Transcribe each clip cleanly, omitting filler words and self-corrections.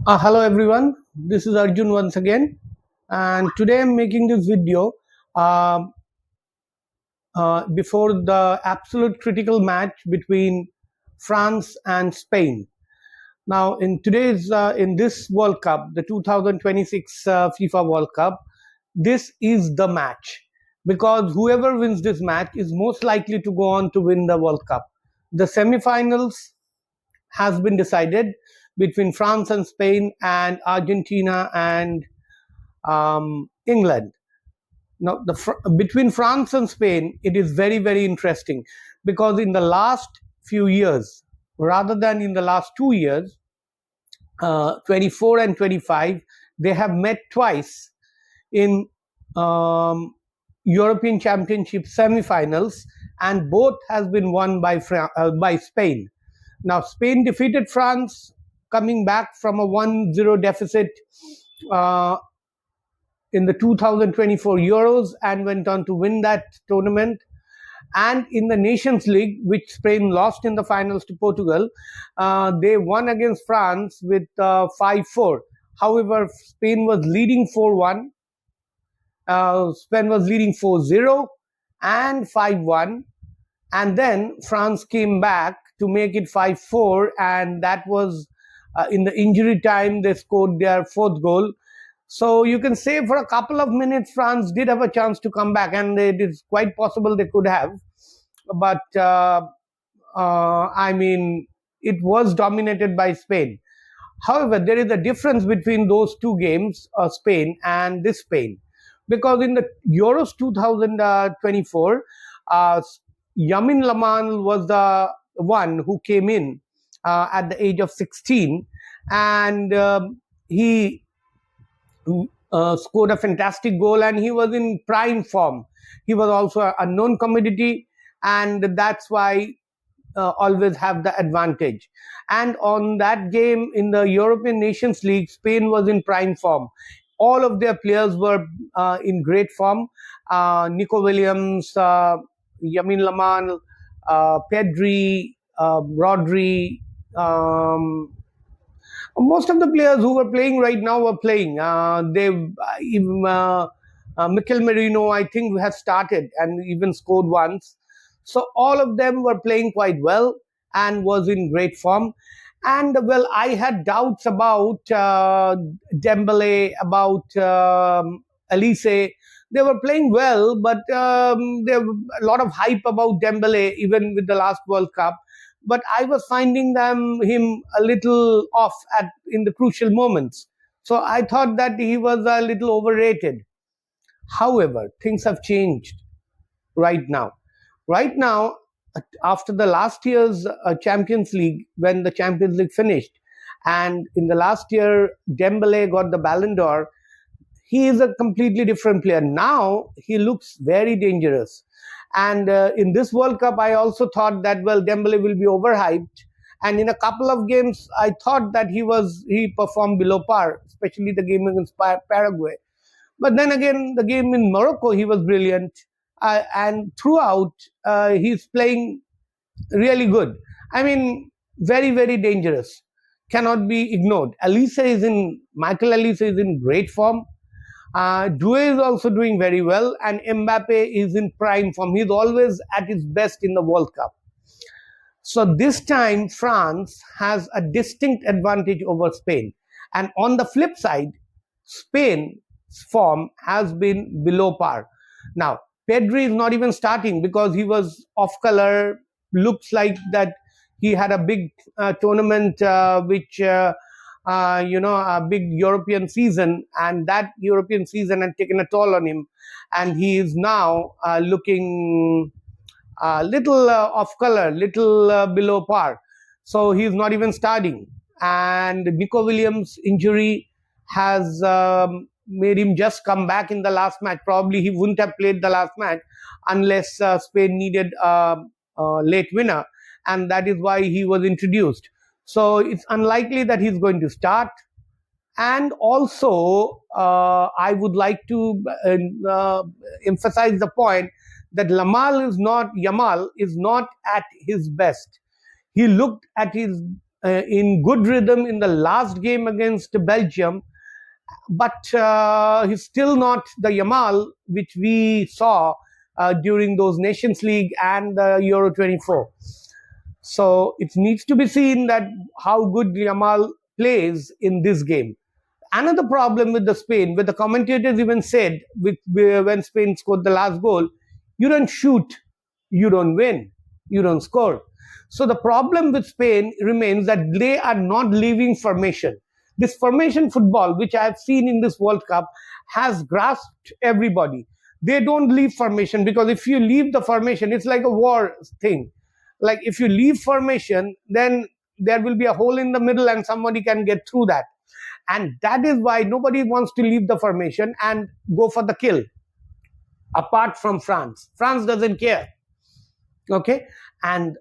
Hello everyone, this is Arjun once again, and today I'm making this video uh, before the absolute critical match between France and Spain. Now, in this World Cup, the 2026 FIFA World Cup, this is the match because whoever wins this match is most likely to go on to win the World Cup. The semi-finals has been decided between France and Spain and Argentina and England. Now, between France and Spain, it is very interesting because in the last few years, rather than in the last 2 years, 24 and 25, they have met twice in um, European Championship semi-finals, and both has been won by Spain. Now, Spain defeated France, coming back from a 1-0 deficit uh, in the 2024 Euros and went on to win that tournament. And in the Nations League, which Spain lost in the finals to Portugal, they won against France with 5-4. However, Spain was leading 4-1. Spain was leading 4-0 and 5-1. And then France came back to make it 5-4. And that was in the injury time, they scored their fourth goal. So you can say for a couple of minutes, France did have a chance to come back, and it is quite possible they could have. But I mean, it was dominated by Spain. However, there is a difference between those two games, Spain and this Spain, because in the Euros 2024, Yamin Lamal was the one who came in at the age of 16, and he scored a fantastic goal, and he was in prime form. He was also a unknown commodity, and that's why always have the advantage. And on that game in the European Nations League, Spain was in prime form. All of their players were in great form. Nico Williams, Yamin Lamal, Pedri, Rodri, most of the players who were playing right now were playing. Mikel Merino, I think, has started and even scored once. So all of them were playing quite well and was in great form. And well, I had doubts about Dembele, about Elise. They were playing well, but there was a lot of hype about Dembele, even with the last World Cup. But I was finding him a little off in the crucial moments. So I thought that he was a little overrated. However, things have changed right now. Right now, after the last year's Champions League, when the Champions League finished, and in the last year, Dembele got the Ballon d'Or, he is a completely different player. Now, he looks very dangerous. And in this World Cup, I also thought that, well, Dembele will be overhyped. And in a couple of games, I thought that he performed below par, especially the game against Paraguay. But then again, the game in Morocco, he was brilliant. And throughout, he's playing really good. I mean, very dangerous. Cannot be ignored. Michael Elise is in great form. Doué is also doing very well, and Mbappe is in prime form. He's always at his best in the World Cup. So this time, France has a distinct advantage over Spain. And on the flip side, Spain's form has been below par. Now, Pedri is not even starting because he was off color. Looks like that he had a big tournament, which a big European season, and that European season had taken a toll on him, and he is now looking little off color, little below par. So he's not even starting. And Nico Williams' injury has made him just come back in the last match. Probably he wouldn't have played the last match unless Spain needed a late winner, and that is why he was introduced. So it's unlikely that he's going to start. And also, I would like to emphasize the point that Yamal is not at his best. He looked at his in good rhythm in the last game against Belgium, but he's still not the Yamal which we saw during those Nations League and the Euro 24. So it needs to be seen that how good Yamal plays in this game. Another problem with the Spain, where the commentators even said when Spain scored the last goal, you don't shoot, you don't win, you don't score. So the problem with Spain remains that they are not leaving formation. This formation football, which I have seen in this World Cup, has grasped everybody. They don't leave formation, because if you leave the formation, it's like a war thing. Like if you leave formation, then there will be a hole in the middle and somebody can get through that. And that is why nobody wants to leave the formation and go for the kill, apart from France. France doesn't care. Okay. And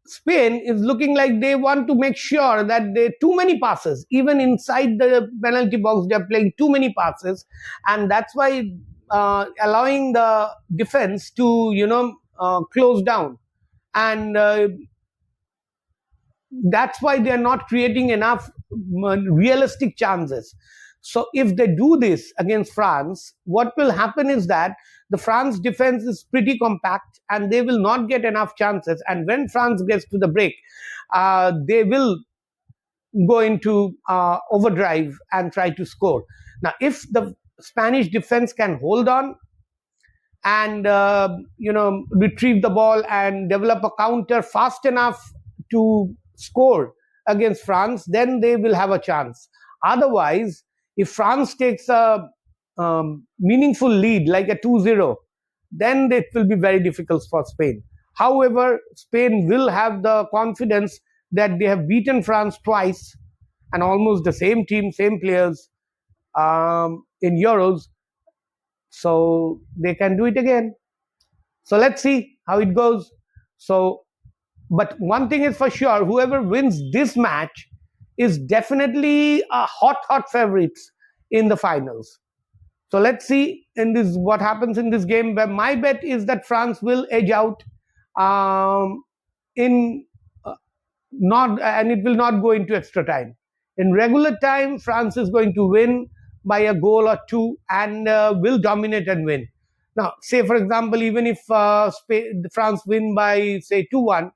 Spain is looking like they want to make sure that they too many passes, even inside the penalty box, they're playing too many passes. And that's why allowing the defense to, close down. And that's why they're not creating enough realistic chances. So if they do this against France, what will happen is that the France defense is pretty compact and they will not get enough chances. And when France gets to the break, they will go into overdrive and try to score. Now, if the Spanish defense can hold on and retrieve the ball and develop a counter fast enough to score against France, then they will have a chance. Otherwise, if France takes a meaningful lead like a 2-0, then it will be very difficult for Spain. However, Spain will have the confidence that they have beaten France twice and almost the same team, same players in Euros. So they can do it again. So let's see how it goes. But one thing is for sure, whoever wins this match is definitely a hot favorites in the finals. So let's see what happens in this game. But my bet is that France will edge out and it will not go into extra time. In regular time, France is going to win by a goal or two and will dominate and win. Now, say for example, even if France win by say 2-1,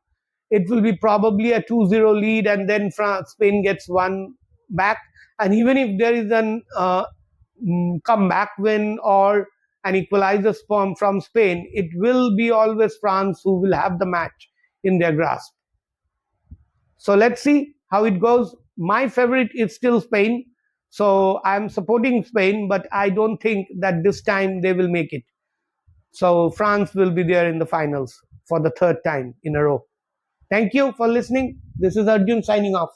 it will be probably a 2-0 lead, and then Spain gets one back. And even if there is an comeback win or an equalizer from Spain, it will be always France who will have the match in their grasp. So let's see how it goes. My favorite is still Spain. So I'm supporting Spain, but I don't think that this time they will make it. So France will be there in the finals for the third time in a row. Thank you for listening. This is Arjun signing off.